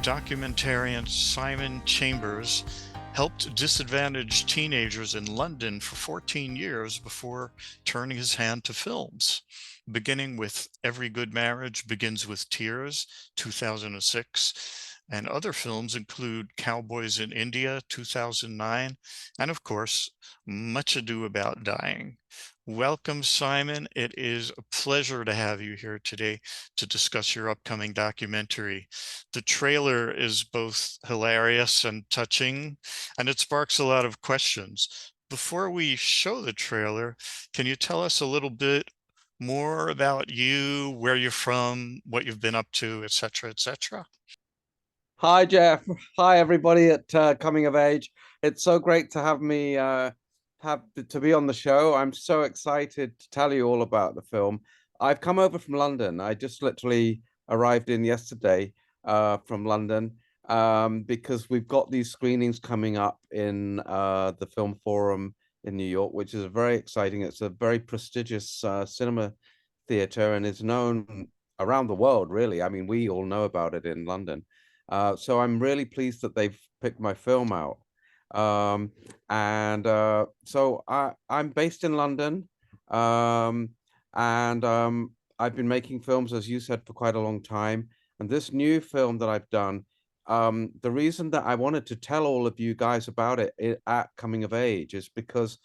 documentarian Simon Chambers helped disadvantaged teenagers in London for 14 years before turning his hand to films, beginning with Every Good Marriage Begins with Tears, 2006, and other films include Cowboys in India, 2009, and of course, Much Ado About Dying. Welcome, Simon. It is a pleasure to have you here today to discuss your upcoming documentary. The trailer is both hilarious and touching, and it sparks a lot of questions. Before we show the trailer, can you tell us a little bit more about you, where you're from, what you've been up to, etc., etc.? Hi, Jeff. Hi, everybody at Coming of Age. It's so great to have me to be on the show. I'm so excited to tell you all about the film. I've come over from London. I just literally arrived in yesterday from London because we've got these screenings coming up in the Film Forum in New York, which is very exciting. It's a very prestigious cinema theater and is known around the world, really. I mean, we all know about it in London. So I'm really pleased that they've picked my film out. So I'm based in London, and I've been making films, as you said, for quite a long time. And this new film that I've done, the reason that I wanted to tell all of you guys about it at Coming of Age is because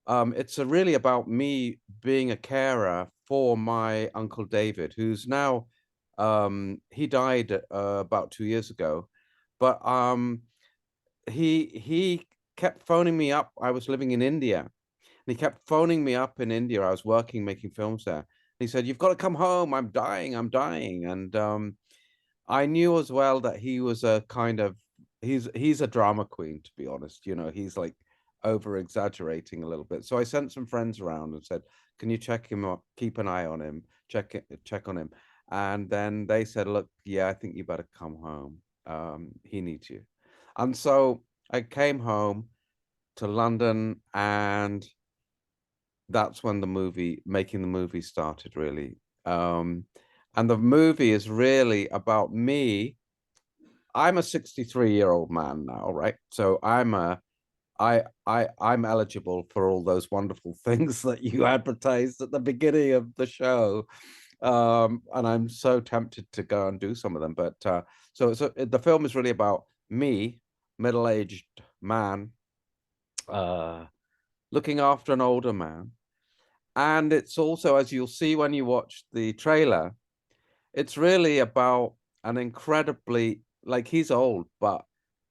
it's really about me being a carer for my Uncle David, who's now he died about 2 years ago, but he kept phoning me up. I was living in India, and he kept phoning me up in India. I was working, making films there. He said, "You've got to come home. I'm dying. I'm dying." And I knew as well that he was a kind of he's a drama queen, to be honest. You know, he's like over exaggerating a little bit. So I sent some friends around and said, "Can you check him up? Keep an eye on him. Check on him." And then they said, "Look, yeah, I think you better come home. He needs you." And so I came home to London, and that's when making the movie started, really. And the movie is really about me. I'm a 63-year-old man now, right? So I'm eligible for all those wonderful things that you advertised at the beginning of the show. And I'm so tempted to go and do some of them. But so the film is really about me, middle-aged man, looking after an older man. And it's also, as you'll see when you watch the trailer, it's really about an incredibly, like, he's old, but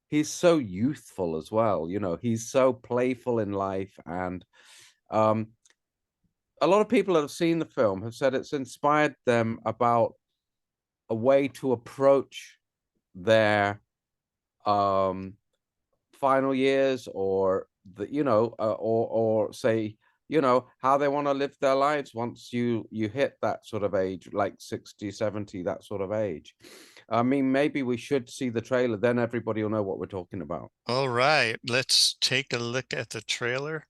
he's so youthful as well. You know, he's so playful in life. And a lot of people that have seen the film have said it's inspired them about a way to approach their final years, or or say, how they want to live their lives once you hit that sort of age, like 60, 70, that sort of age. I mean, maybe we should see the trailer, then everybody will know what we're talking about. All right, let's take a look at the trailer.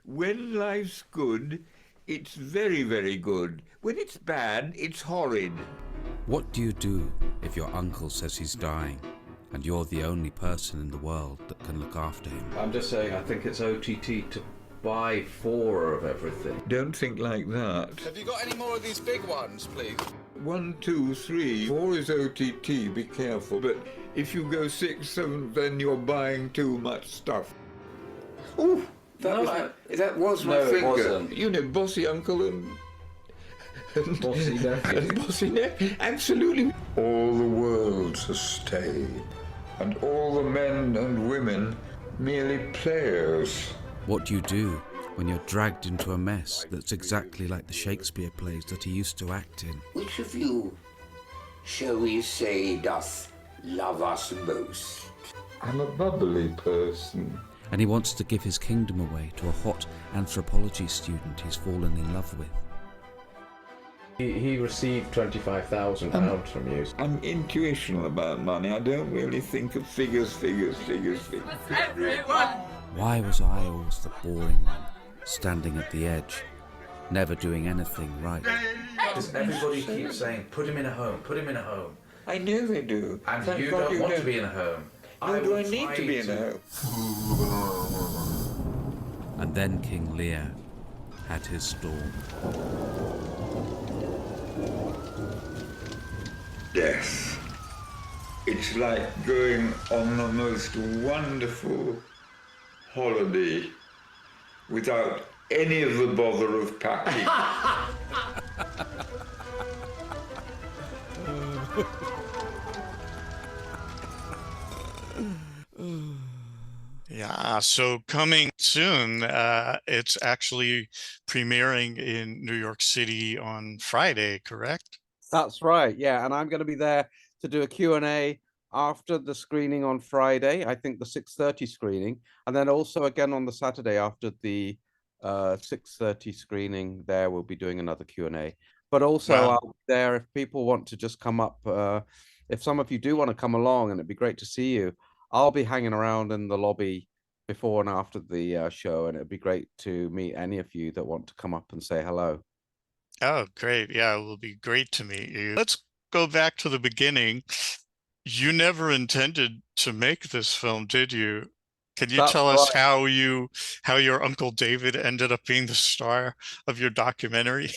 When life's good, it's very, very good. When it's bad, it's horrid. What do you do if your uncle says he's dying and you're the only person in the world that can look after him? I'm just saying, I think it's OTT to buy 4 of everything. Don't think like that. Have you got any more of these big ones, please? 1, 2, 3, 4 is OTT, be careful. But if you go 6, 7, then you're buying too much stuff. Ooh, that was my finger. It wasn't. You know, bossy uncle and Bossy nephew. and bossy nephew. Absolutely. All the world's a stage, and all the men and women merely players. What do you do when you're dragged into a mess that's exactly like the Shakespeare plays that he used to act in? Which of you, shall we say, doth love us most? I'm a bubbly person. And he wants to give his kingdom away to a hot anthropology student he's fallen in love with. He received £25,000 from you. I'm intuitional about money. I don't really think of figures. Why was I always the boring one, standing at the edge? never doing anything right. Because everybody keeps saying, put him in a home, put him in a home. I know they do. And Thank you God don't want to don't. be in a home. Nor do I will need try to be in a home. And then King Lear had his storm. Death. It's like going on the most wonderful holiday without any of the bother of packing. Yeah, so coming soon, it's actually premiering in New York City on Friday, correct? That's right. Yeah, and I'm going to be there to do a Q&A after the screening on Friday. I think the 6:30 screening, and then also again on the Saturday after the 6:30 screening. There we'll be doing another Q&A. But also Wow. I'll be there if people want to just come up. If some of you do want to come along, and it'd be great to see you. I'll be hanging around in the lobby before and after the show, and it'd be great to meet any of you that want to come up and say hello. Oh, great. Yeah, it will be great to meet you. Let's go back to the beginning. You never intended to make this film, did you? Can you That's tell us right. how your Uncle David ended up being the star of your documentary?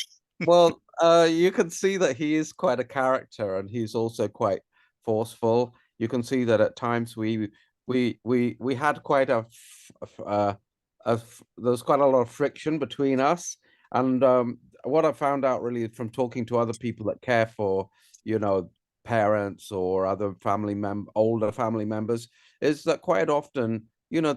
Well, you can see that he is quite a character, and he's also quite forceful. You can see that at times we had quite there was quite a lot of friction between us. And what I found out really from talking to other people that care for, you know, parents or other older family members, is that quite often, you know,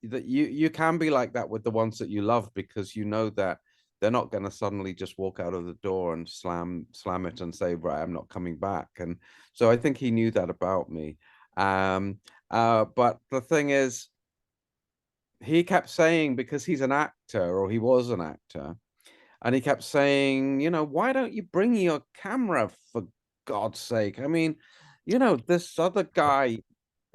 you can be like that with the ones that you love, because you know that they're not going to suddenly just walk out of the door and slam it and say, right, I'm not coming back. And so I think he knew that about me. But the thing is, he kept saying, because he's an actor, or he was an actor, and he kept saying, you know, why don't you bring your camera, for God's sake? I mean, you know, this other guy,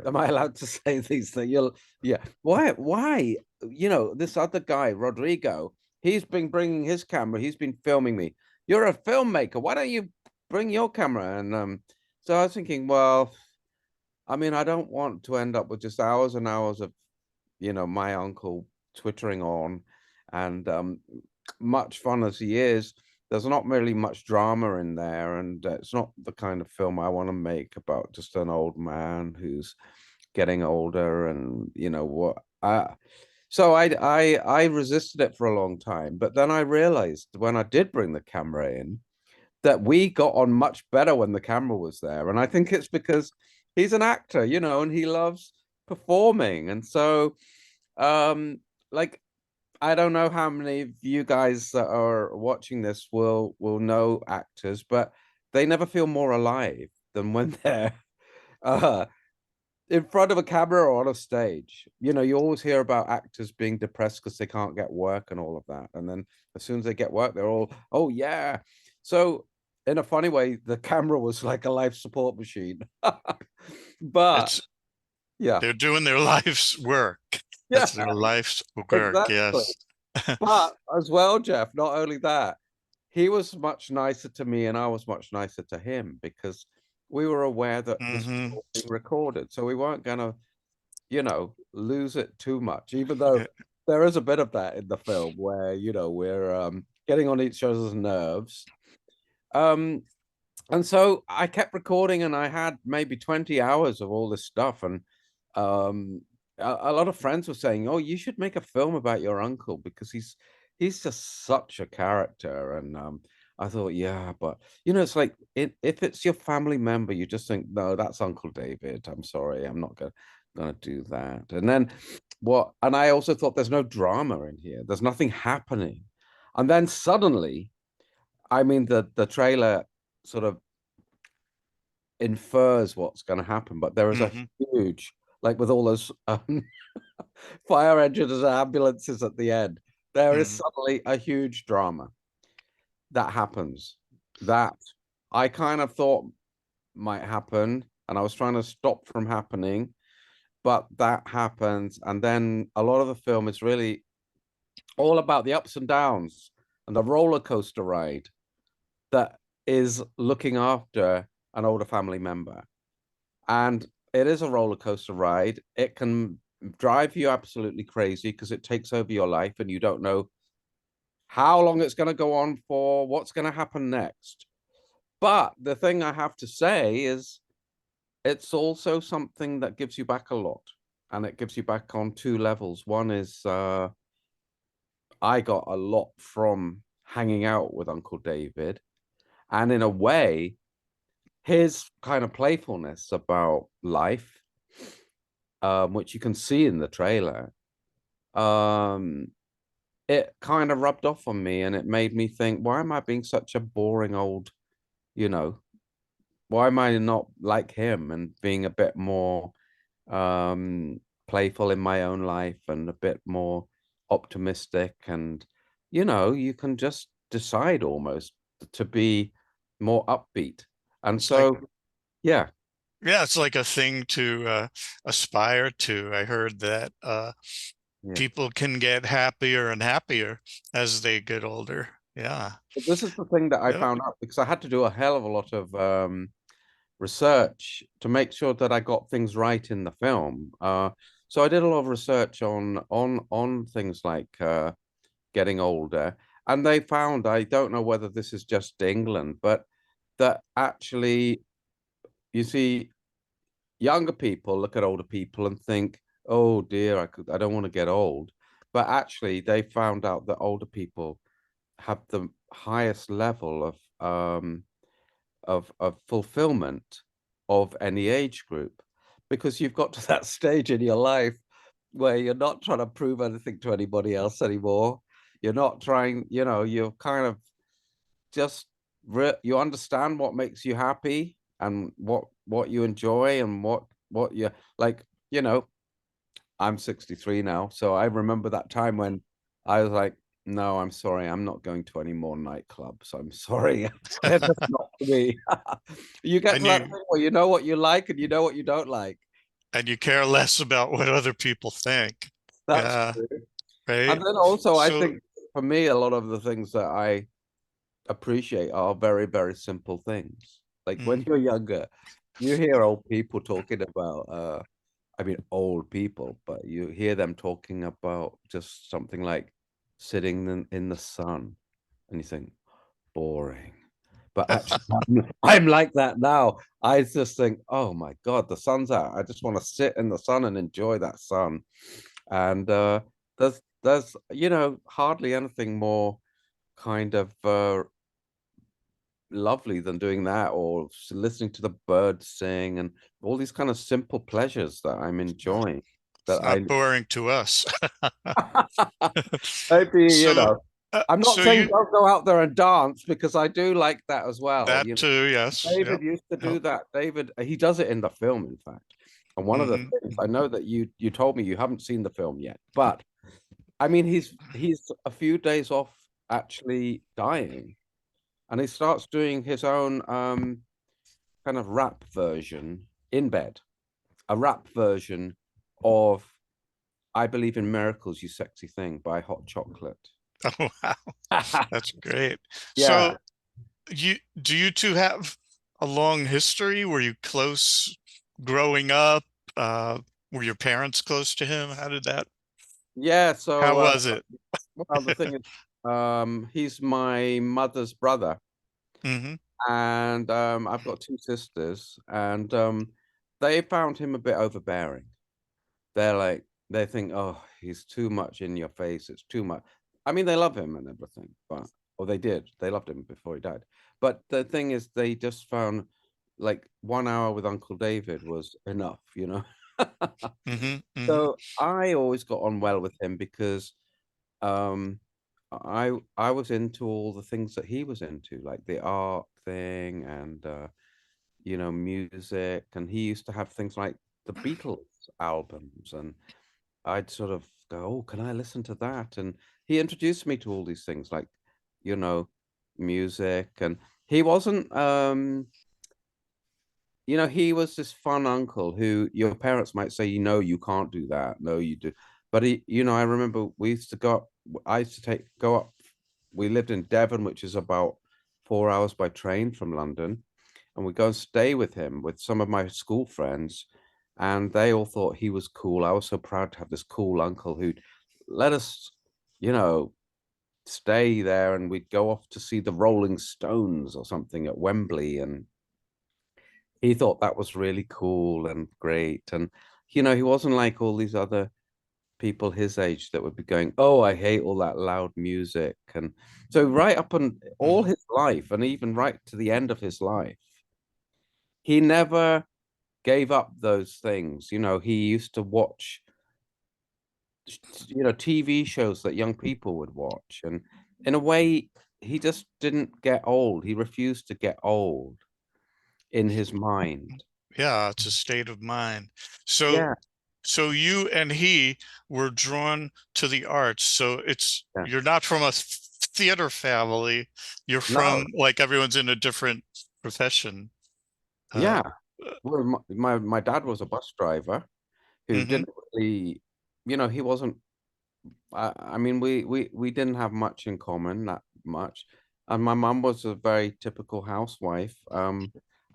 am I allowed to say these things? Yeah. Why? You know, this other guy, Rodrigo, he's been bringing his camera. He's been filming me. You're a filmmaker. Why don't you bring your camera? And so I was thinking, well, I mean, I don't want to end up with just hours and hours of, you know, my uncle twittering on, and much fun as he is, there's not really much drama in there, and it's not the kind of film I want to make about just an old man who's getting older. And you know what, so I resisted it for a long time, but then I realized when I did bring the camera in that we got on much better when the camera was there. And I think it's because he's an actor, you know, and he loves performing. And so like, I don't know how many of you guys that are watching this will know actors, but they never feel more alive than when they're uh in front of a camera or on a stage. You know, you always hear about actors being depressed because they can't get work and all of that. And then as soon as they get work, they're all, oh yeah. So in a funny way, the camera was like a life support machine. But It's yeah, they're doing their life's work. yeah, That's their life's work, exactly. yes. But as well, Jeff, not only that, he was much nicer to me and I was much nicer to him, because we were aware that this was Hmm. all being recorded. So we weren't going to, you know, lose it too much, even though there is a bit of that in the film where, you know, we're getting on each other's nerves. And so I kept recording, and I had maybe 20 hours of all this stuff. And a lot of friends were saying, oh, you should make a film about your uncle, because he's just such a character. And I thought, yeah, but you know, it's like if it's your family member, you just think, no, that's Uncle David. I'm sorry, I'm not gonna do that. And then and I also thought, there's no drama in here. There's nothing happening. And then suddenly, I mean, the trailer sort of infers what's going to happen, but there is a Hmm. huge, like with all those fire engines and ambulances at the end, there is Hmm. suddenly a huge drama that happens that I kind of thought might happen, and I was trying to stop from happening, but that happens. And then a lot of the film is really all about the ups and downs and the roller coaster ride that is looking after an older family member. And it is a roller coaster ride. It can drive you absolutely crazy because it takes over your life and you don't know how long it's going to go on for, what's going to happen next. But the thing I have to say is it's also something that gives you back a lot. And it gives you back on two levels. One is I got a lot from hanging out with Uncle David. And in a way, his kind of playfulness about life, which you can see in the trailer, it kind of rubbed off on me, and it made me think, why am I being such a boring old, you know, why am I not like him and being a bit more playful in my own life and a bit more optimistic? And, you know, you can just decide almost to be more upbeat. And It's like, so, yeah. yeah, it's like a thing to aspire to. I heard that Yeah. people can get happier and happier as they get older. Yeah. But this is the thing that I Yep. found out, because I had to do a hell of a lot of research to make sure that I got things right in the film. So I did a lot of research on things like getting older, and they found, I don't know whether this is just England, but that actually, you see, younger people look at older people and think, oh dear, I don't want to get old. But actually, they found out that older people have the highest level of fulfillment of any age group, because you've got to that stage in your life where you're not trying to prove anything to anybody else anymore. You're not trying, you know, you're kind of just you understand what makes you happy and what you enjoy and what you like. You know, I'm 63 now, so I remember that time when I was like, no, I'm sorry, I'm not going to any more nightclubs. I'm sorry. They're just not for me. You get And to that you thing where you know what you like and you know what you don't like. and you care less about what other people think. That's Yeah, true. And right. then also, I So, think for me, a lot of the things that I appreciate are very, very simple things. Like when mm, you're younger, you hear old people talking about, I mean, old people, but you hear them talking about just something like sitting in the sun, and you think, boring. But actually, I'm like that now. I just think, oh my God, the sun's out. I just want to sit in the sun and enjoy that sun. And there's you know, hardly anything more kind of lovely than doing that, or listening to the birds sing and all these kind of simple pleasures that I'm enjoying. it's That I not boring to us. maybe, you So, know, I'm not so saying you don't go out there and dance, because I do like that as well. that You know, too, yes, David yep, used to do yep. that. David, he does it in the film, in fact. And one of the Hmm. things, I know that you told me you haven't seen the film yet, but I mean, he's a few days off actually dying, and he starts doing his own kind of rap version in bed, a rap version of "I Believe in Miracles, You Sexy Thing" by Hot Chocolate. Oh, wow, that's great. Yeah. So, do you two have a long history? Were you close growing up? Uh, were your parents close to him? How did that? Yeah, How so was it? well, the thing is, he's my mother's brother, Hmm. and I've got two sisters, and they found him a bit overbearing. They're like, they think, oh, he's too much in your face. It's too much. I mean, they love him and everything, but or they did. They loved him before he died. But the thing is, they just found like 1 hour with Uncle David was enough, you know. Hmm. Hmm. So I always got on well with him because um I was into all the things that he was into, like the art thing and you know, music, and he used to have things like the Beatles albums, and I'd sort of go, oh, can I listen to that? And he introduced me to all these things like, you know, music. And he wasn't you know, he was this fun uncle who your parents might say, you know, you can't do that. No, you do. But he, you know, I remember we used to go up, I used to go up we lived in Devon, which is about 4 hours by train from London, and we go and stay with him with some of my school friends, and they all thought he was cool. I was so proud to have this cool uncle who'd let us, you know, stay there, and we'd go off to see the Rolling Stones or something at Wembley, and he thought that was really cool and great. And you know, he wasn't like all these other people his age that would be going, oh, I hate all that loud music. And so right up on all his life, and even right to the end of his life, he never gave up those things. You know, he used to watch, you know, TV shows that young people would watch, and in a way he just didn't get old. He refused to get old in his mind. Yeah, it's a state of mind. So Yeah, so you and he were drawn to the arts. So it's yeah. you're not from a theater family. You're No, from, like, everyone's in a different profession. Uh, yeah. Well, my dad was a bus driver who mm-hmm, didn't really, you know, he wasn't. I mean, we didn't have much in common, not much. And my mum was a very typical housewife.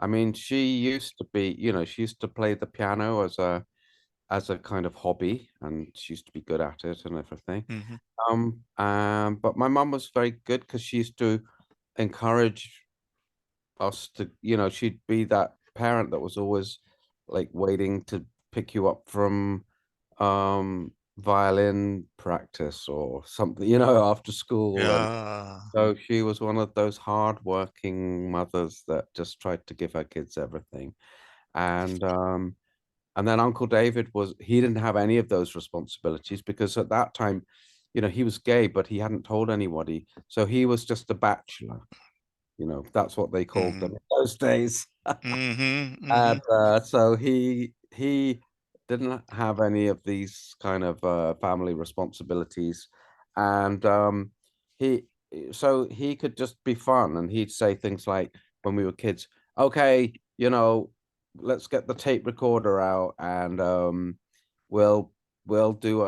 I mean, she used to be, you know, she used to play the piano as a kind of hobby, and she used to be good at it and everything. mm-hmm, But my mum was very good because she used to encourage us to, you know, she'd be that parent that was always like waiting to pick you up from violin practice or something, you know, after school. And yeah. so she was one of those hardworking mothers that just tried to give her kids everything. And and then Uncle David he didn't have any of those responsibilities because at that time, you know, he was gay, but he hadn't told anybody. So he was just a bachelor, you know, that's what they called Mm-hmm, them in those days. mm-hmm, mm-hmm, And so he didn't have any of these kind of family responsibilities, and he so he could just be fun, and he'd say things like when we were kids, okay, you know, let's get the tape recorder out, and we'll we'll do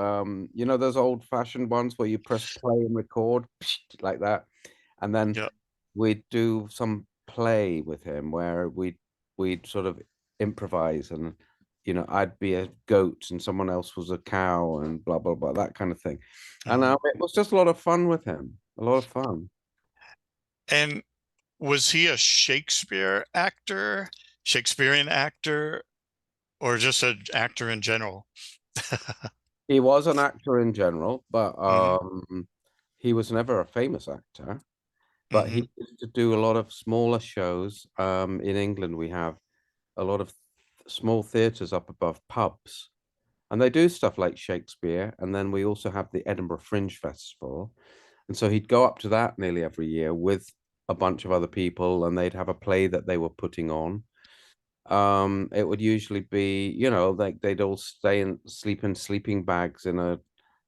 you know, those old fashioned ones where you press play and record like that, and then yeah. we'd do some play with him where we'd sort of improvise, and you know, I'd be a goat and someone else was a cow and blah blah blah, that kind of thing. And Uh-huh. it was just a lot of fun with him, a lot of fun. And was he a Shakespearean actor, or just an actor in general? He was an actor in general, but Mm-hmm, he was never a famous actor. But mm-hmm, he used to do a lot of smaller shows. In England we have a lot of small theaters up above pubs, and they do stuff like Shakespeare. And then we also have the Edinburgh Fringe Festival. And so he'd go up to that nearly every year with a bunch of other people, and they'd have a play that they were putting on. It would usually be, you know, like they'd all stay and sleep in sleeping bags in a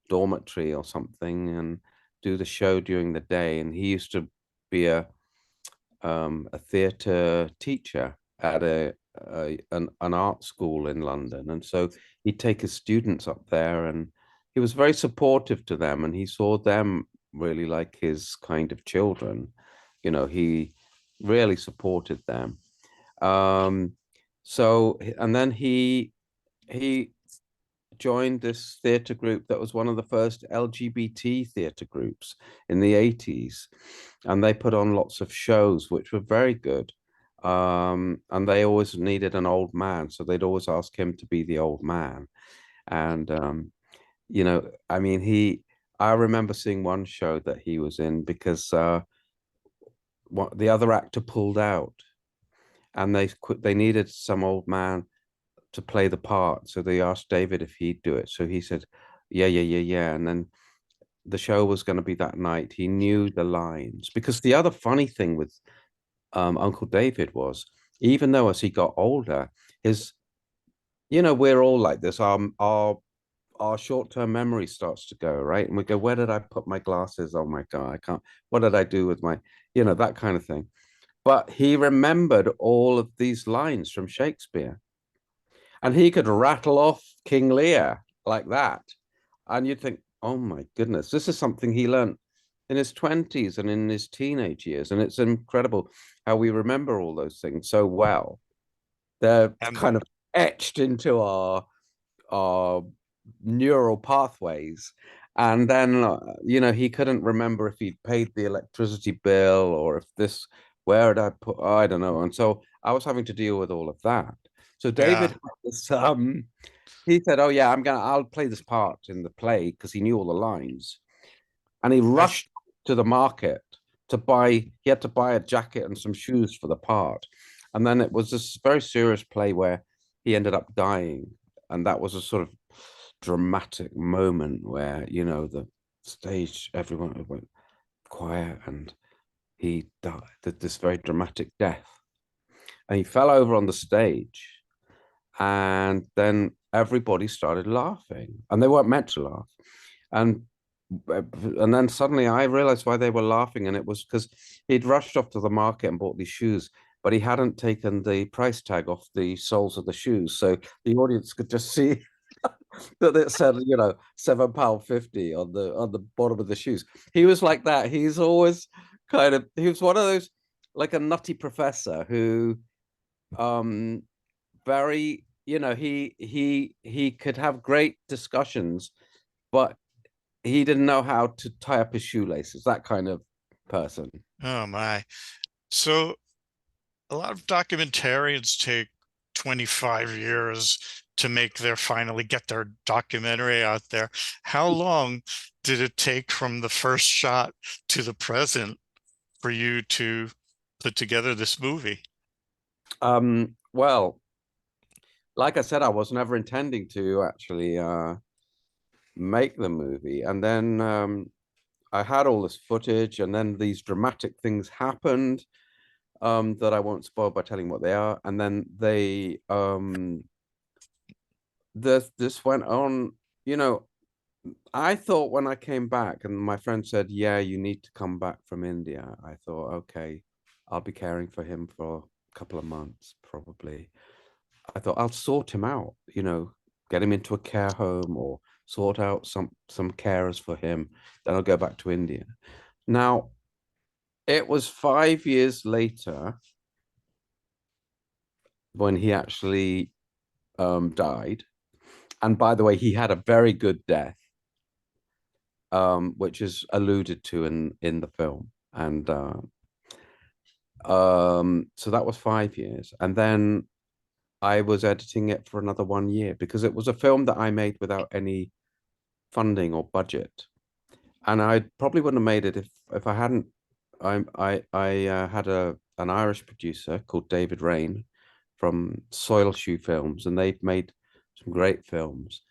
dormitory or something and do the show during the day. And he used to be a theatre teacher at an art school in London, and so he'd take his students up there, and he was very supportive to them, and he saw them really like his kind of children. You know, he really supported them. Um, and then he joined this theatre group that was one of the first LGBT theatre groups in the 80s. And they put on lots of shows, which were very good. And they always needed an old man. So they'd always ask him to be the old man. And, you know, I mean, I remember seeing one show that he was in because the other actor pulled out, and they needed some old man to play the part. So they asked David if he'd do it. So he said, yeah, yeah, yeah, yeah. And then the show was going to be that night. He knew the lines, because the other funny thing with Uncle David was, even though as he got older, his, you know, we're all like this. Our short-term memory starts to go, right? And we go, where did I put my glasses? Oh my God, I can't. What did I do with my, you know, that kind of thing. But he remembered all of these lines from Shakespeare, and he could rattle off King Lear like that. And you'd think, oh my goodness, this is something he learned, in his 20s and in his teenage years, and it's incredible how we remember all those things so well. They're And kind of etched into our neural pathways. And then, you know, he couldn't remember if he'd paid the electricity bill or if this, where did I put, I don't know. And so I was having to deal with all of that. So yeah, David was, he said, "Oh yeah, I'll play this part in the play," because he knew all the lines. And he I rushed to the market to buy, he had to buy a jacket and some shoes for the part. And then it was this very serious play where he ended up dying. And that was a sort of dramatic moment where, you know, the stage, everyone went quiet and he died, this very dramatic death. And he fell over on the stage. And then everybody started laughing and they weren't meant to laugh. And then suddenly I realized why they were laughing, and it was because he'd rushed off to the market and bought these shoes, but he hadn't taken the price tag off the soles of the shoes, so the audience could just see that it said, you know, £7.50 on the bottom of the shoes. He was like that. He's always he was one of those, like a nutty professor who, very, you know, he could have great discussions, but he didn't know how to tie up his shoelaces, that kind of person. oh my. So a lot of documentarians take 25 years to finally get their documentary out there. How long did it take from the first shot to the present for you to put together this movie? Well, like I said, I was never intending to actually make the movie. And then I had all this footage, and then these dramatic things happened that I won't spoil by telling what they are. And then this went on, you know, I thought when I came back and my friend said, "Yeah, you need to come back from India," I thought, okay, I'll be caring for him for a couple of months, probably. I thought I'll sort him out, you know, get him into a care home or sort out some carers for him. Then I'll go back to India. Now, it was 5 years later when he actually died. And by the way, he had a very good death, which is alluded to in the film. And so that was 5 years. And then I was editing it for another 1 year because it was a film that I made without any funding or budget. And I probably wouldn't have made it if I hadn't. I had an Irish producer called David Rain from Soil Shoe Films, and they've made some great films.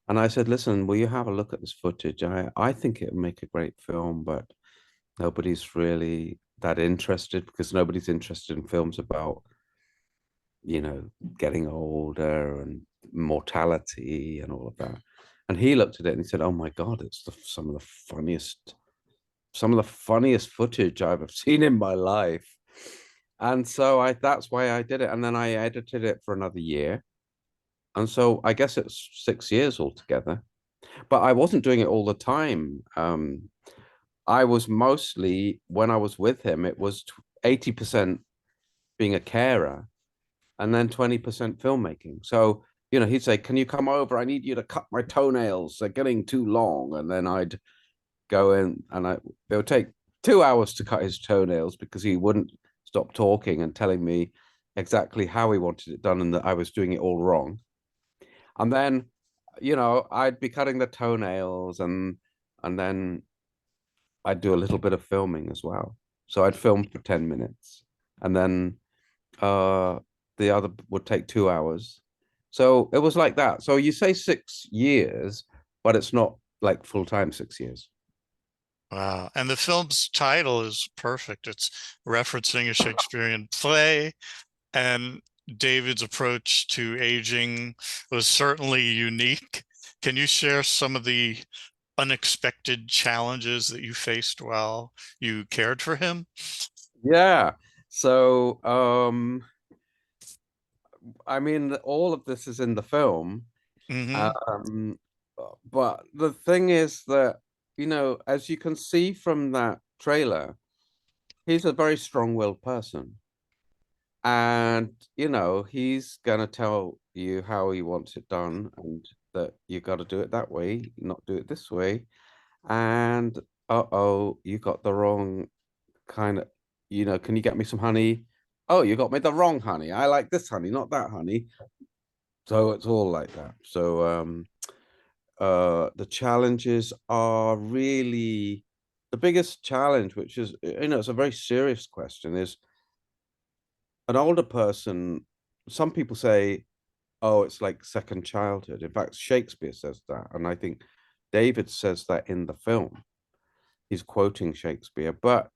And I said, "Listen, will you have a look at this footage? I think it would make a great film, but nobody's really that interested because nobody's interested in films about, you know, getting older and mortality and all of that." And he looked at it and he said, "Oh my God, it's some of the funniest footage I've ever seen in my life." And so that's why I did it. And then I edited it for another year. And so I guess it's 6 years altogether. But I wasn't doing it all the time. I was mostly, when I was with him, it was 80% being a carer and then 20% filmmaking. So, you know, he'd say, "Can you come over? I need you to cut my toenails. They're getting too long." And then I'd go in and it would take 2 hours to cut his toenails because he wouldn't stop talking and telling me exactly how he wanted it done and that I was doing it all wrong. And then, you know, I'd be cutting the toenails and then I'd do a little bit of filming as well. So I'd film for 10 minutes and then the other would take 2 hours. So it was like that. So you say 6 years, but it's not like full time 6 years. Wow. And the film's title is perfect. It's referencing a Shakespearean play, and David's approach to aging was certainly unique. Can you share some of the unexpected challenges that you faced while you cared for him? Yeah. So I mean, all of this is in the film. Hmm. Um, but the thing is that you know, as you can see from that trailer, he's a very strong-willed person. And, you know, he's gonna tell you how he wants it done and that you got to do it that way, not do it this way. And uh-oh, you got the wrong kind of, you know, can you get me some honey? Oh, you got me the wrong honey. I like this honey, not that honey. So it's all like that. So the challenges are really the biggest challenge, which is, you know, it's a very serious question, is an older person. Some people say, oh, it's like second childhood. In fact, Shakespeare says that, and I think David says that in the film. He's quoting Shakespeare, but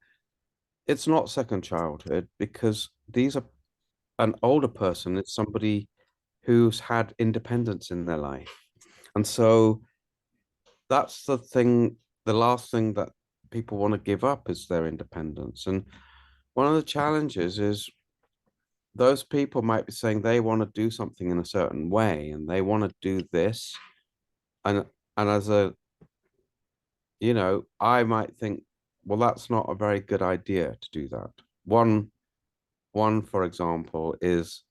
it's not second childhood, because these are an older person is somebody who's had independence in their life. And so that's the thing, the last thing that people want to give up is their independence. And one of the challenges is those people might be saying they want to do something in a certain way and they want to do this. And as a, you know, I might think, well, that's not a very good idea to do that. One, for example, is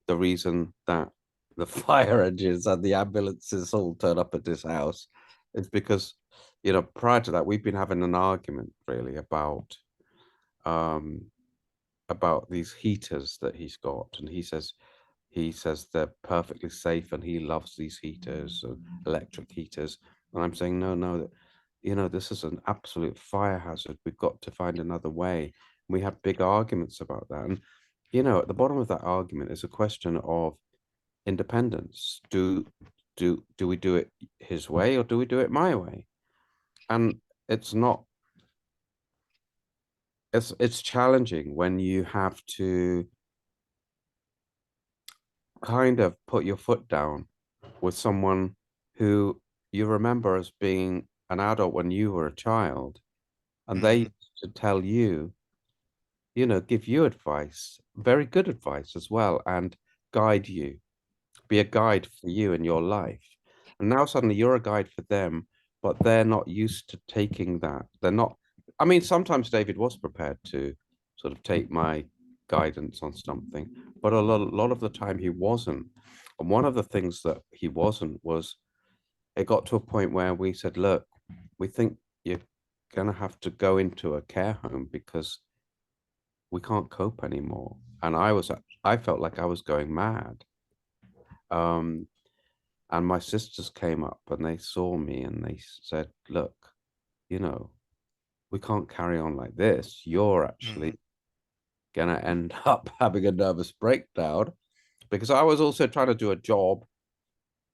the reason that the fire engines and the ambulances all turn up at this house is because, you know, prior to that, we've been having an argument really um about these heaters that he's got, and he says they're perfectly safe and he loves these heaters, electric heaters. And I'm saying, no, that, you know, this is an absolute fire hazard. We've got to find another way. We had big arguments about that. And, you know, at the bottom of that argument is a question of independence. Do we do it his way or do we do it my way? And it's not, it's challenging when you have to kind of put your foot down with someone who you remember as being an adult when you were a child, and they used to tell you, you know, give you advice, very good advice as well, and guide you, be a guide for you in your life. And now suddenly you're a guide for them, but they're not used to taking that. They're not, I mean, sometimes David was prepared to sort of take my guidance on something, but a lot of the time he wasn't. And one of the things that he wasn't was, it got to a point where we said, look, we think you're going to have to go into a care home because we can't cope anymore. And I felt like I was going mad. And my sisters came up and they saw me and they said, look, you know, we can't carry on like this. You're actually going to end up having a nervous breakdown, because I was also trying to do a job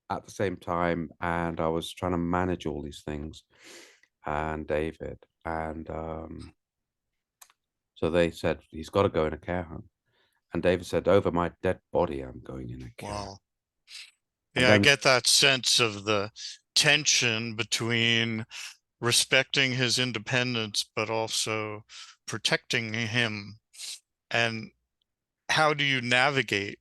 at the same time. And I was trying to manage all these things and David. And so they said, he's got to go in a care home. And David said, over my dead body, I'm going in a care home. Wow. And Yeah, I then, get that sense of the tension between respecting his independence, but also protecting him. And how do you navigate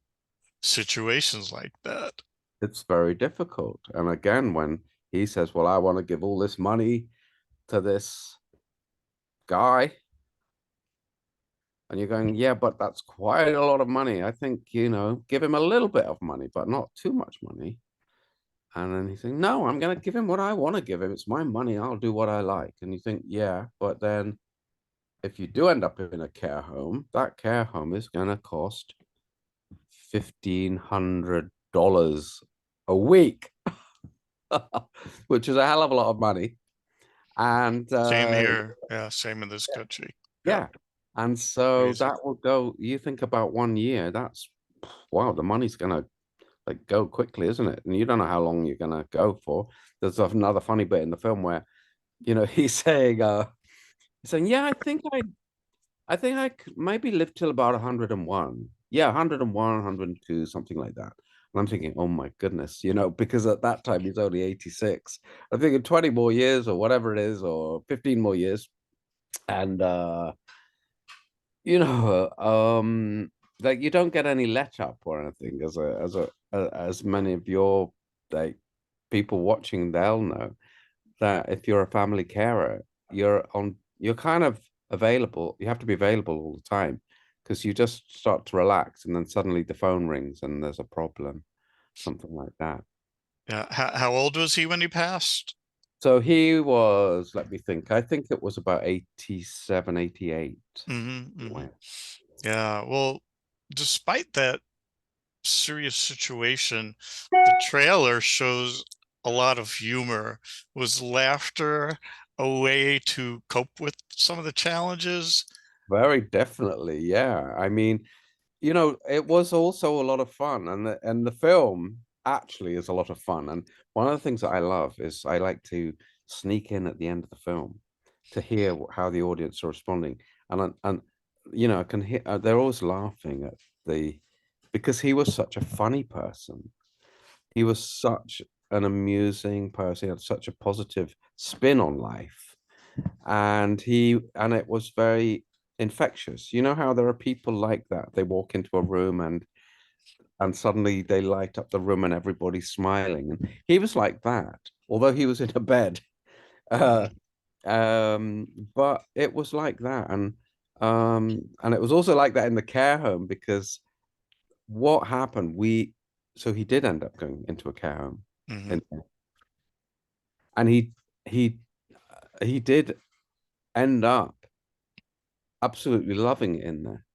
situations like that? it's very difficult. And again, when he says, well, I want to give all this money to this guy, and you're going, yeah, but that's quite a lot of money. I think, you know, give him a little bit of money, but not too much money. And then he's saying, no, I'm going to give him what I want to give him. It's my money. I'll do what I like. And you think, yeah, but then if you do end up in a care home, that care home is going to cost $1,500 a week, which is a hell of a lot of money. And Same here. Yeah, same in this country. yeah. And so Crazy. that will go, you think about 1 year, that's, wow, the money's gonna like go quickly, isn't it? And you don't know how long you're gonna go for. There's another funny bit in the film where, you know, he's saying, yeah, I think I could maybe live till about 101. Yeah, 101, 102, something like that. And I'm thinking, oh my goodness, you know, because at that time he's only 86. I'm thinking 20 more years or whatever it is, or 15 more years. And you know, like, you don't get any let up or anything, as many of your like people watching, they'll know. that if you're a family carer, you're kind of available. You have to be available all the time because you just start to relax and then suddenly the phone rings and there's a problem, something like that. Yeah. How old was he when he passed? So he was, let me think, I think it was about 87, 88. Mm-hmm. Yeah. Well, despite that serious situation, the trailer shows a lot of humor. Was laughter a way to cope with some of the challenges? Very definitely, yeah. I mean, it was also a lot of fun, and the film actually is a lot of fun. And one of the things that I love is I like to sneak in at the end of the film to hear how the audience are responding, and I can hear they're always laughing at the because he was such a funny person. He was such an amusing person. He had such a positive spin on life, and it was very infectious. You know how there are people like that. They walk into a room and suddenly they light up the room and everybody's smiling. And he was like that, although he was in a bed. Uh, but it was like that, and it was also like that in the care home because what happened? So he did end up going into a care home, Mm-hmm. and, and he did end up absolutely loving it in there.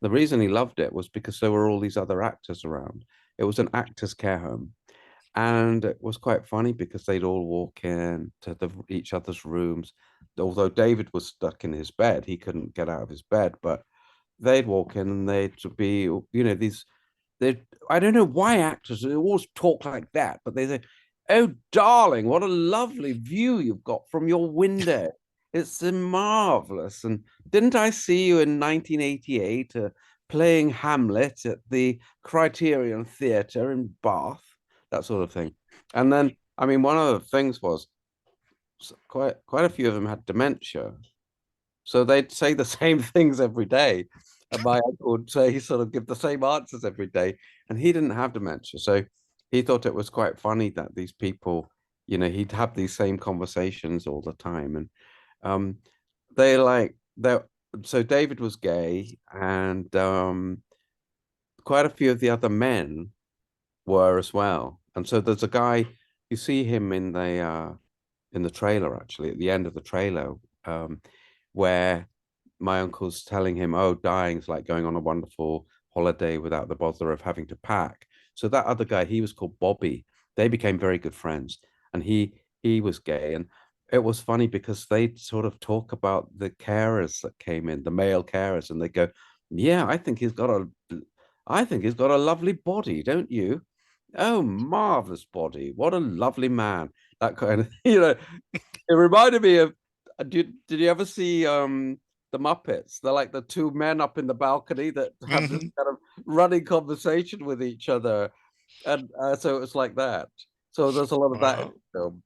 The reason he loved it was because there were all these other actors around. It was an actors' care home. And it was quite funny because they'd all walk in to each other's rooms. Although David was stuck in his bed, he couldn't get out of his bed, but they'd walk in and they'd be, these they I don't know why actors they always talk like that, but they say, "Oh, darling, what a lovely view you've got from your window. It's marvelous." And didn't I see you in 1988 playing Hamlet at the Criterion Theatre in Bath? That sort of thing. And then, I mean, one of the things was quite a few of them had dementia, so they'd say the same things every day. And my uncle would say sort of give the same answers every day. And he didn't have dementia. So he thought it was quite funny that these people, he'd have these same conversations all the time. And they like they so David was gay and quite a few of the other men were as well. And so there's a guy, you see him in the trailer actually, at the end of the trailer, where my uncle's telling him, "Oh, dying's like going on a wonderful holiday without the bother of having to pack." So that other guy, he was called Bobby. They became very good friends, and he was gay, and it was funny because they'd sort of talk about the carers that came in, the male carers, and they go, "Yeah, I think he's got a lovely body, don't you? Oh, marvelous body! What a lovely man!" That kind of, it reminded me of. Did you ever see the Muppets? They're like the two men up in the balcony that have this Mm-hmm. kind of running conversation with each other, and so it was like that. So there's a lot of that in Wow. the film.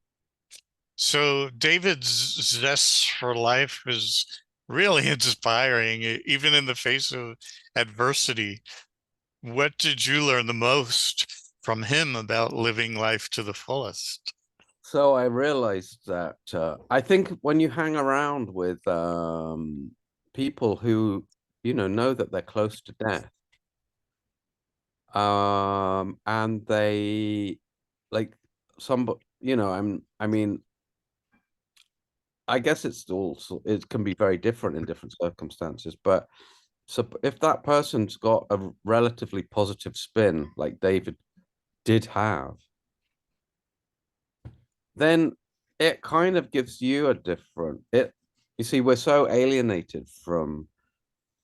So David's zest for life is really inspiring, even in the face of adversity. What did you learn the most from him about living life to the fullest? So I realized that I think when you hang around with people who know that they're close to death, and they like some, I mean, I guess it can be very different in different circumstances, but so if that person's got a relatively positive spin, like David did have, then it kind of gives you a different it. You see, we're so alienated from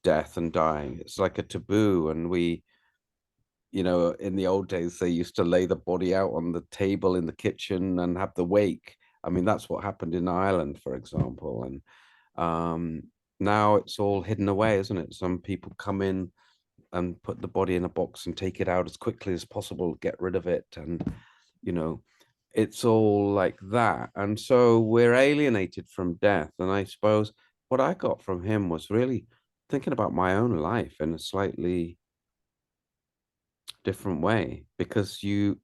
death and dying. It's like a taboo, and in the old days, they used to lay the body out on the table in the kitchen and have the wake. I mean, that's what happened in Ireland, for example. And now it's all hidden away, isn't it? Some people come in and put the body in a box and take it out as quickly as possible, get rid of it. And, you know, it's all like that. And so we're alienated from death. And I suppose what I got from him was really thinking about my own life in a slightly different way because you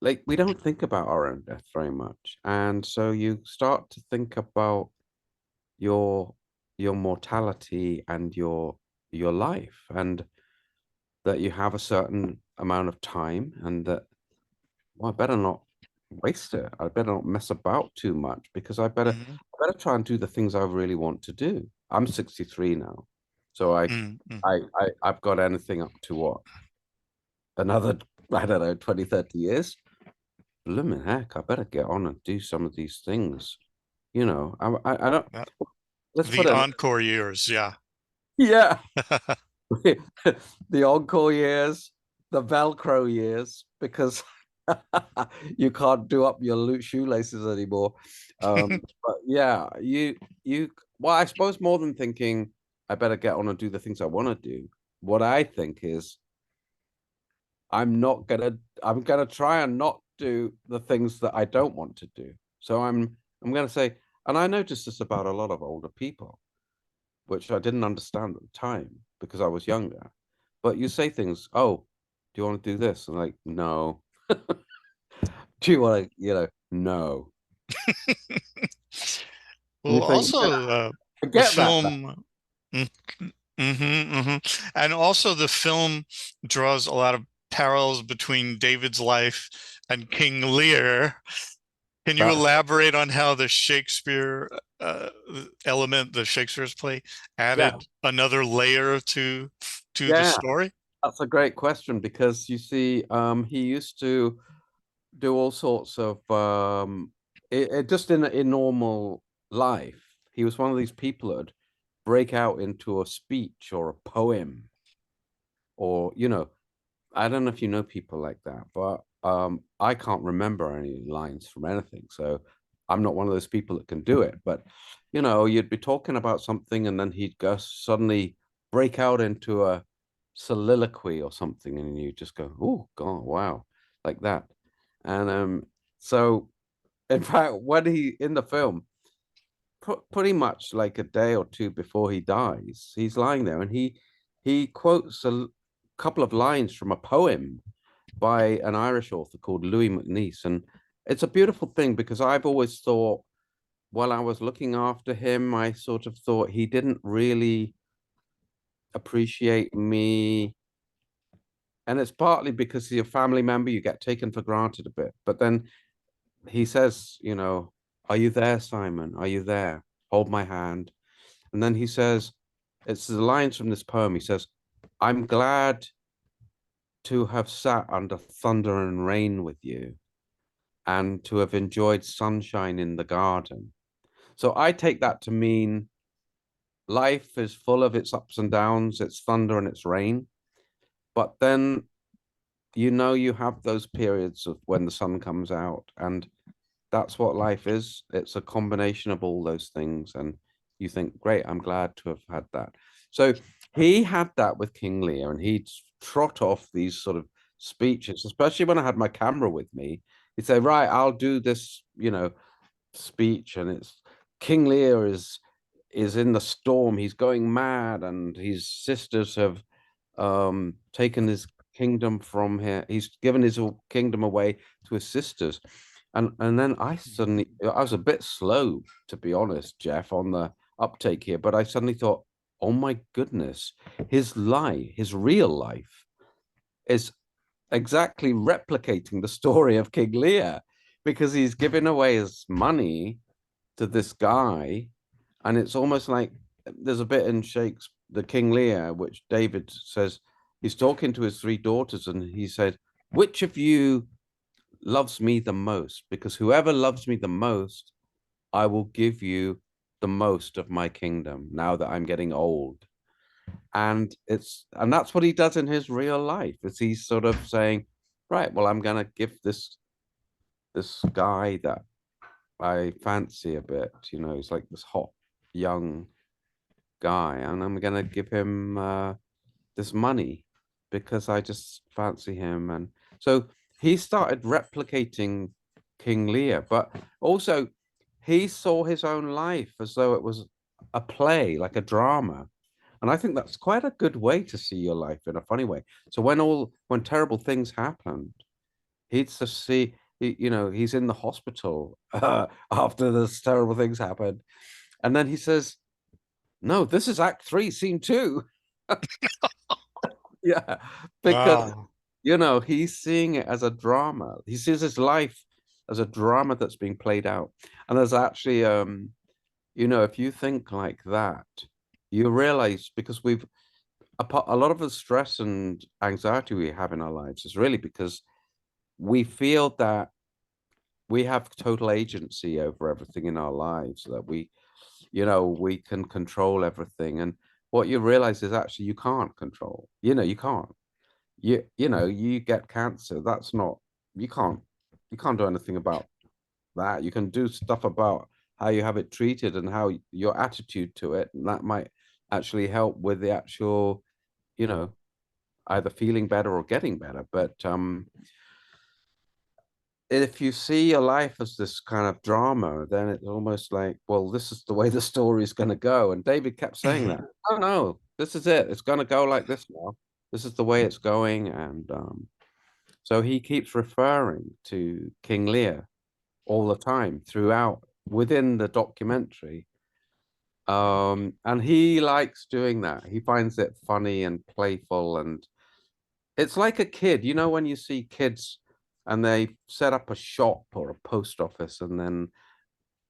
like we don't think about our own death very much, and so you start to think about your mortality and your life, and that you have a certain amount of time, and that, well, I better not waste it. I better not mess about too much, because Mhm. I better try and do the things I really want to do. I'm 63 now, so Mm, mhm. I've got anything up to what, another, I don't know, 20, 30 years. Blooming heck, I better get on and do some of these things. I don't. Yeah. Let's put The it. encore years, yeah. Yeah, the encore years, the Velcro years, because you can't do up your shoelaces anymore. But yeah, well, I suppose more than thinking I better get on and do the things I want to do, what I think is I'm gonna try and not do the things that I don't want to do. So I'm gonna say, and I noticed this about a lot of older people, which I didn't understand at the time because I was younger. But you say things, oh, do you want to do this? And like, no. Do you want to, no. And Well, you think, yeah, also, I the get that. film, mm, and also the film draws a lot of parallels between David's life and King Lear. Can you That's elaborate on how the Shakespeare element, the Shakespeare's play, yeah, added another layer to the yeah. story? That's a great question, because you see, he used to do all sorts of just in normal life. He was one of these people that'd break out into a speech or a poem, or I don't know if you know people like that, but I can't remember any lines from anything. So I'm not one of those people that can do it. But you'd be talking about something, and then he'd go suddenly break out into a soliloquy or something, and you just go, "Oh God, wow," like that. And so in fact, when he in the film, pretty much like a day or two before he dies, he's lying there, and he quotes a couple of lines from a poem by an Irish author called Louis MacNeice. And it's a beautiful thing, because I've always thought, while I was looking after him, I sort of thought he didn't really appreciate me. And it's partly because he's a family member, you get taken for granted a bit. But then he says, "Are you there, Simon? Are you there? Hold my hand." And then he says, it's the lines from this poem. He says, "I'm glad to have sat under thunder and rain with you, and to have enjoyed sunshine in the garden." So I take that to mean life is full of its ups and downs, its thunder and its rain. But then, you have those periods of when the sun comes out, and that's what life is. It's a combination of all those things. And you think, great, I'm glad to have had that. So he had that with King Lear, and he'd trot off these sort of speeches, especially when I had my camera with me. He'd say, right, I'll do this, speech, and it's King Lear is in the storm. He's going mad, and his sisters have taken his kingdom from here. He's given his kingdom away to his sisters. And then I was a bit slow, to be honest, Jeff, on the uptake here, but I suddenly thought, oh my goodness, his real life is exactly replicating the story of King Lear, because he's giving away his money to this guy. And it's almost like there's a bit in Shakespeare, the King Lear, which David says, he's talking to his three daughters, and he said, "Which of you loves me the most? Because whoever loves me the most, I will give you the most of my kingdom now that I'm getting old." And that's what he does in his real life, is he's sort of saying, right, well, I'm gonna give this guy that I fancy a bit, he's like this hot young guy, and I'm gonna give him this money because I just fancy him. And so he started replicating King Lear, but also he saw his own life as though it was a play, like a drama. And I think that's quite a good way to see your life, in a funny way. So when terrible things happened, he'd just see, you know, he's in the hospital after this terrible things happen, and then he says, "No, this is Act 3, Scene 2." Yeah, because Wow. you know he's seeing it as a drama. He sees his life as a drama that's being played out, and there's actually, you know, if you think like that, you realize because a lot of the stress and anxiety we have in our lives is really because we feel that we have total agency over everything in our lives, that we, you know, we can control everything. And what you realize is actually you can't control, you know, you can't. You know, you get cancer, that's not, you can't, you can't do anything about that. You can do stuff about how you have it treated and how your attitude to it, and that might actually help with the actual, you know, either feeling better or getting better. But if you see your life as this kind of drama, then it's almost like, well, this is the way the story is going to go. And David kept saying that. Oh no, this is it. It's going to go like this now. This is the way it's going. And so he keeps referring to King Lear all the time throughout within the documentary. And he likes doing that. He finds it funny and playful, and it's like a kid, you know, when you see kids and they set up a shop or a post office, and then,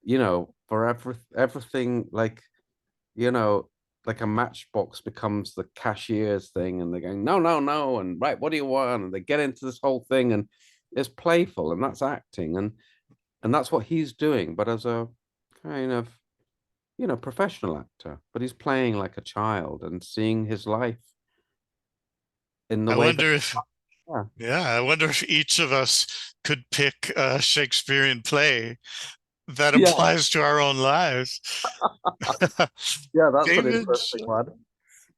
you know, for everything, like, you know, like a matchbox becomes the cashier's thing, and they're going, no, no, no, and right, what do you want? And they get into this whole thing, and it's playful, and that's acting, and that's what he's doing, but as a kind of, you know, professional actor, but he's playing like a child and seeing his life in the I way that, wonder if, yeah, yeah, I wonder if each of us could pick a Shakespearean play that yeah, applies to our own lives. yeah, that's an David, interesting one.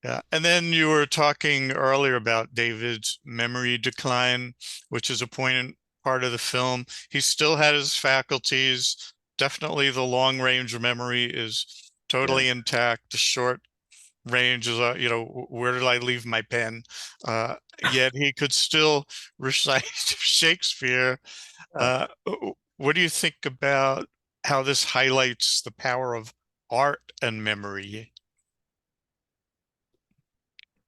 yeah. And then you were talking earlier about David's memory decline, which is a poignant part of the film. He still had his faculties. Definitely the long range memory is Yeah. totally intact. The short range is, you know, where did I leave my pen? Yet he could still recite Shakespeare. Yeah. What do you think about how this highlights the power of art and memory?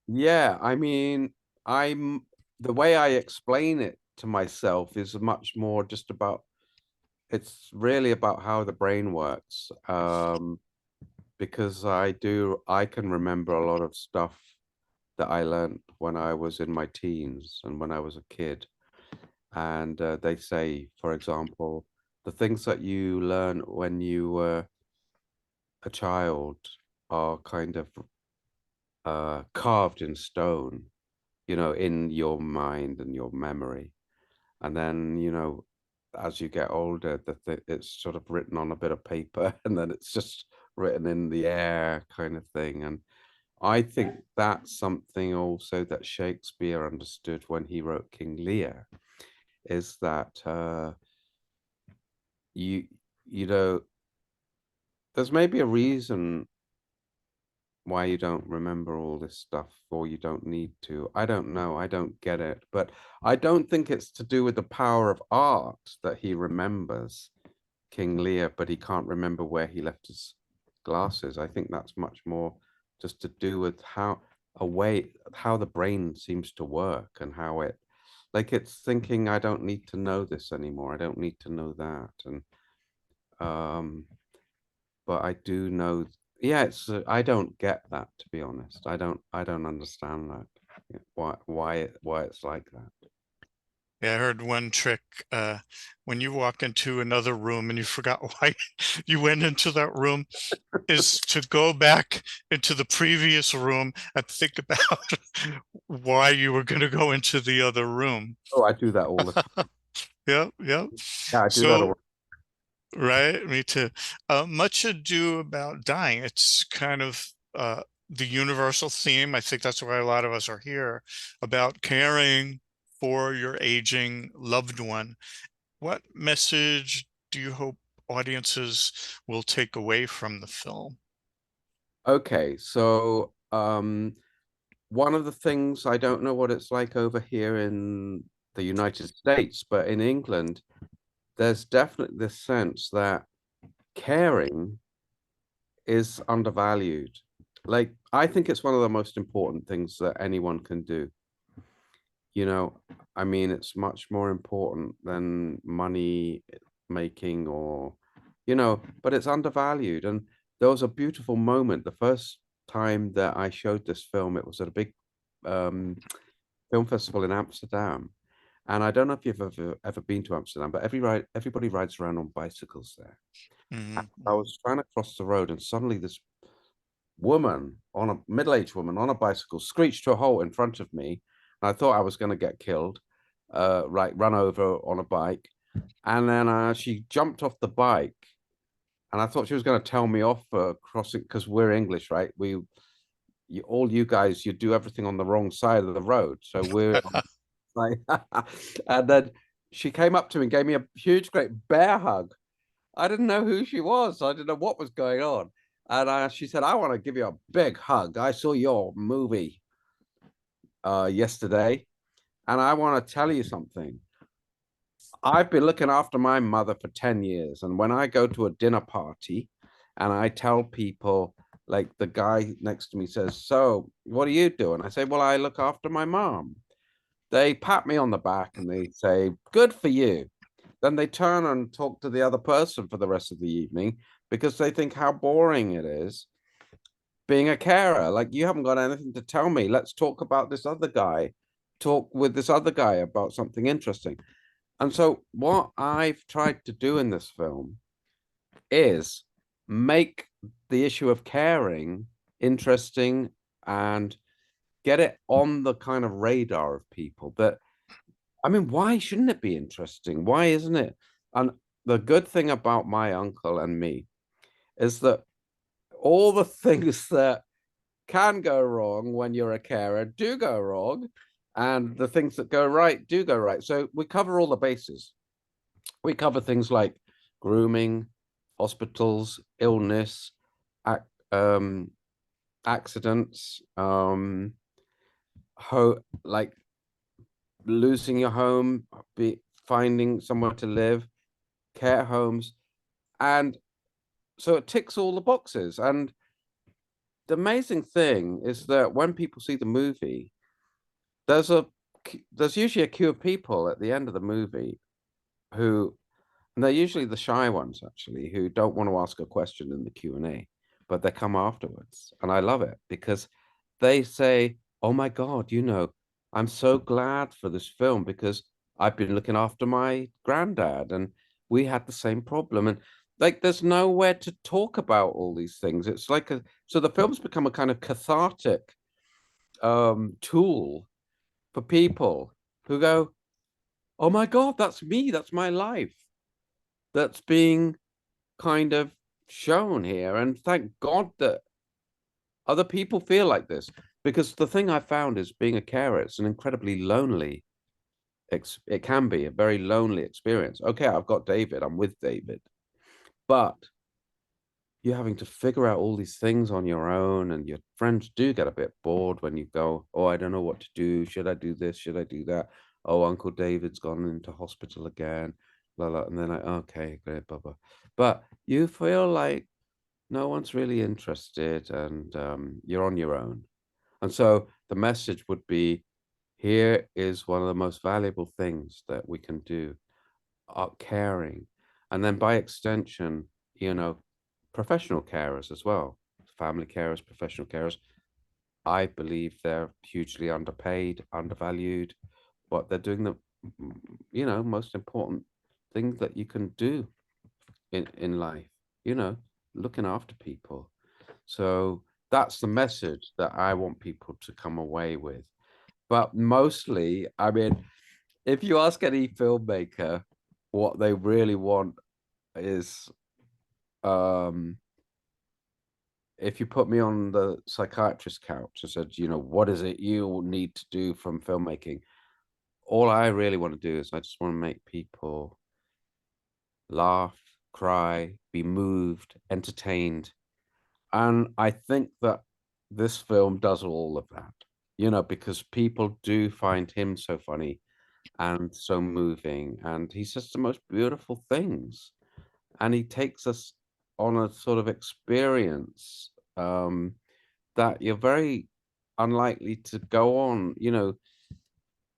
Yeah, I mean, I'm the way I explain it to myself is much more just about, it's really about how the brain works. Because I can remember a lot of stuff that I learned when I was in my teens and when I was a kid. And they say, for example, the things that you learn when you were a child are kind of carved in stone, you know, in your mind and your memory. And then, you know, as you get older, it's sort of written on a bit of paper and then it's just written in the air kind of thing. And I think that's something also that Shakespeare understood when he wrote King Lear, is that you you know, there's maybe a reason why you don't remember all this stuff, or you don't need to. I don't know. I don't get it. But I don't think it's to do with the power of art that he remembers King Lear, but he can't remember where he left his glasses. I think that's much more just to do with how the brain seems to work, and how it, like, it's thinking, I don't need to know this anymore. I don't need to know that. And um but I do know, yeah, it's I don't get that, to be honest. I don't understand that. Why it's like that. Yeah, I heard one trick, when you walk into another room and you forgot why you went into that room, is to go back into the previous room and think about why you were going to go into the other room. Oh, I do that all the time. Yeah, yeah. Yeah, I do that So, all. right, me too. Much Ado About Dying. It's kind of the universal theme. I think that's why a lot of us are here, about caring for your aging loved one. What message do you hope audiences will take away from the film? Okay, so one of the things, I don't know what it's like over here in the United States, but in England, there's definitely this sense that caring is undervalued. Like, I think it's one of the most important things that anyone can do. You know, I mean, it's much more important than money making or, but it's undervalued. And there was a beautiful moment. The first time that I showed this film, it was at a big film festival in Amsterdam. And I don't know if you've ever been to Amsterdam, but everybody rides around on bicycles there. Mhm. I was trying to cross the road, and suddenly this middle-aged woman on a bicycle screeched to a halt in front of me. And I thought I was going to get killed, run over on a bike. And then she jumped off the bike, and I thought she was going to tell me off for crossing, because we're English, right? All you guys, you do everything on the wrong side of the road. So we're like, and then she came up to me and gave me a huge, great bear hug. I didn't know who she was. I didn't know what was going on. And she said, I want to give you a big hug. I saw your movie yesterday, and I want to tell you something. I've been looking after my mother for 10 years. And when I go to a dinner party and I tell people, like the guy next to me says, so what do you do? And I say, well, I look after my mom. They pat me on the back and they say, good for you. Then they turn and talk to the other person for the rest of the evening because they think how boring it is being a carer. Like, you haven't got anything to tell me. Let's talk about this other guy. Talk with this other guy about something interesting. And so what I've tried to do in this film is make the issue of caring interesting and get it on the kind of radar of people. That, I mean, why shouldn't it be interesting? Why isn't it? And the good thing about my uncle and me is that all the things that can go wrong when you're a carer do go wrong, and the things that go right do go right. So we cover all the bases. We cover things like grooming, hospitals, illness, accidents, like losing your home, finding somewhere to live, care homes. And so it ticks all the boxes. And the amazing thing is that when people see the movie, there's usually a queue of people at the end of the movie who, and they're usually the shy ones actually, who don't want to ask a question in the Q&A, but they come afterwards. And I love it because they say, oh my God, I'm so glad for this film because I've been looking after my granddad and we had the same problem. And like, there's nowhere to talk about all these things. It's like so the film's become a kind of cathartic tool for people who go, oh my God, that's me, that's my life, that's being kind of shown here. And thank God that other people feel like this, because the thing I found is being a carer, it's an incredibly lonely, it can be a very lonely experience. Okay, I've got David, I'm with David, but you're having to figure out all these things on your own, and your friends do get a bit bored when you go, oh, I don't know what to do. Should I do this? Should I do that? Oh, Uncle David's gone into hospital again. Blah, blah. And then okay, great, blah, blah. But you feel like no one's really interested, and you're on your own. And so the message would be, here is one of the most valuable things that we can do, caring. And then by extension, professional carers as well, family carers, professional carers. I believe they're hugely underpaid, undervalued, but they're doing the, most important thing that you can do in life, looking after people. So that's the message that I want people to come away with. But mostly, I mean, if you ask any filmmaker what they really want is, if you put me on the psychiatrist couch and said, what is it you need to do from filmmaking? All I really want to do is I just want to make people laugh, cry, be moved, entertained. And I think that this film does all of that, because people do find him so funny. and so moving, and he says the most beautiful things, and he takes us on a sort of experience that you're very unlikely to go on. You know,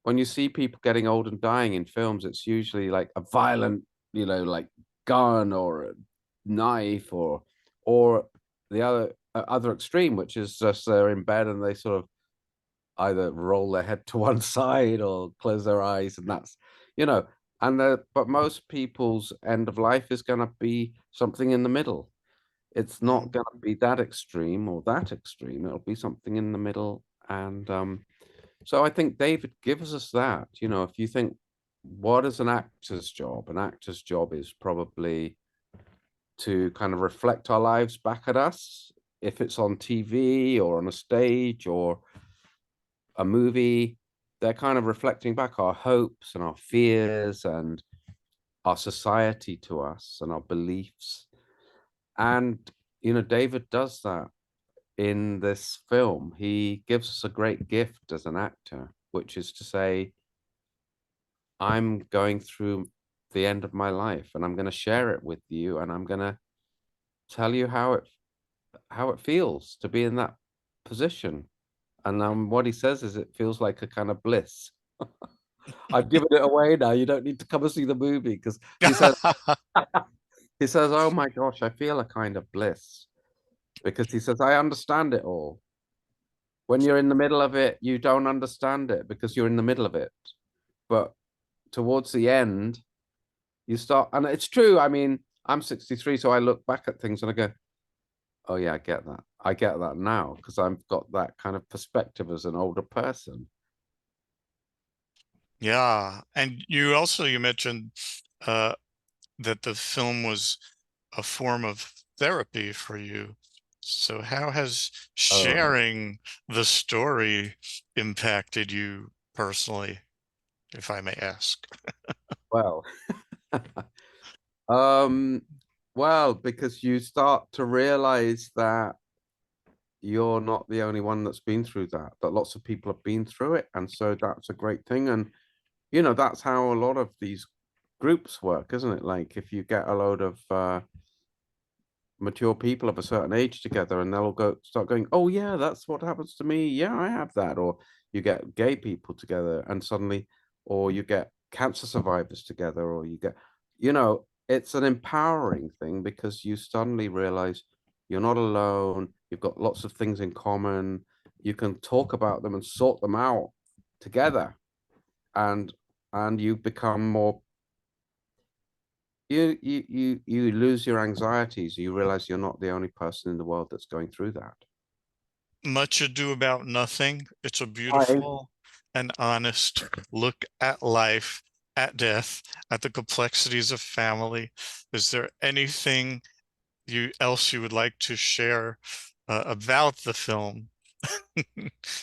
when you see people getting old and dying in films, it's usually like a violent, you know, like gun or a knife, or the other extreme, which is just they're in bed and they sort of either roll their head to one side or close their eyes, and that's, you know, but most people's end of life is going to be something in the middle. It's not going to be that extreme or that extreme. It'll be something in the middle. And so I think David gives us that. You know, if you think, what is an actor's job? An actor's job is probably to kind of reflect our lives back at us, if it's on TV or on a stage or a movie. They're kind of reflecting back our hopes and our fears and our society to us and our beliefs. And, you know, David does that in this film. He gives us a great gift as an actor, which is to say, I'm going through the end of my life and I'm going to share it with you, and I'm going to tell you how it feels to be in that position. And what he says is it feels like a kind of bliss. I've given it away now. You don't need to come and see the movie, because he says, oh my gosh, I feel a kind of bliss, because he says, I understand it all. When you're in the middle of it, you don't understand it because you're in the middle of it. But towards the end, you start, and it's true. I mean, I'm 63, so I look back at things and I go, oh yeah, I get that. I get that now because I've got that kind of perspective as an older person. Yeah, and you mentioned that the film was a form of therapy for you. So how has sharing the story impacted you personally, if I may ask? Well, well, because you start to realize that you're not the only one that's been through that lots of people have been through it. And so that's a great thing. And, you know, that's how a lot of these groups work, isn't it? Like if you get a load of mature people of a certain age together, and they'll start going, oh yeah, that's what happens to me, yeah, I have that. Or you get gay people together and suddenly, or you get cancer survivors together, or you get, you know, it's an empowering thing because you suddenly realize you're not alone, you've got lots of things in common, you can talk about them and sort them out together, and you become more, you lose your anxieties. You realize you're not the only person in the world that's going through that. Much Ado About Nothing. It's a I beautiful and honest look at life, at death, at the complexities of family. Is there anything else you would like to share about the film?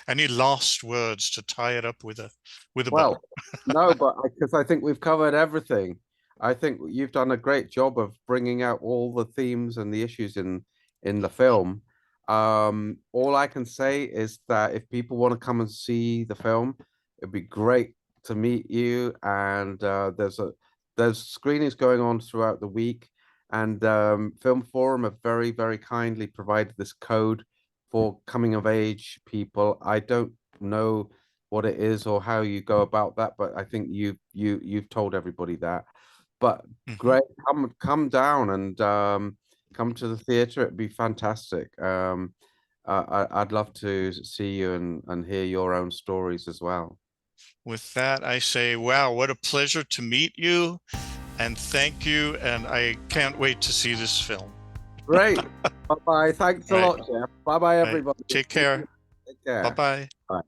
Any last words to tie it up with a bow? well, no, but because I think we've covered everything. I think you've done a great job of bringing out all the themes and the issues in the film. All I can say is that if people want to come and see the film, it'd be great to meet you. And there's screenings going on throughout the week, and Film Forum have very, very kindly provided this code for coming of age people. I don't know what it is or how you go about that, but I think you've told everybody that. But great, come down and come to the theater. It'd be fantastic. I'd love to see you and hear your own stories as well. With that, I say, wow, what a pleasure to meet you, and thank you, and I can't wait to see this film. Great. Bye-bye. Thanks a lot, Jeff. Bye-bye, everybody. Take care. Take care. Bye-bye. Bye.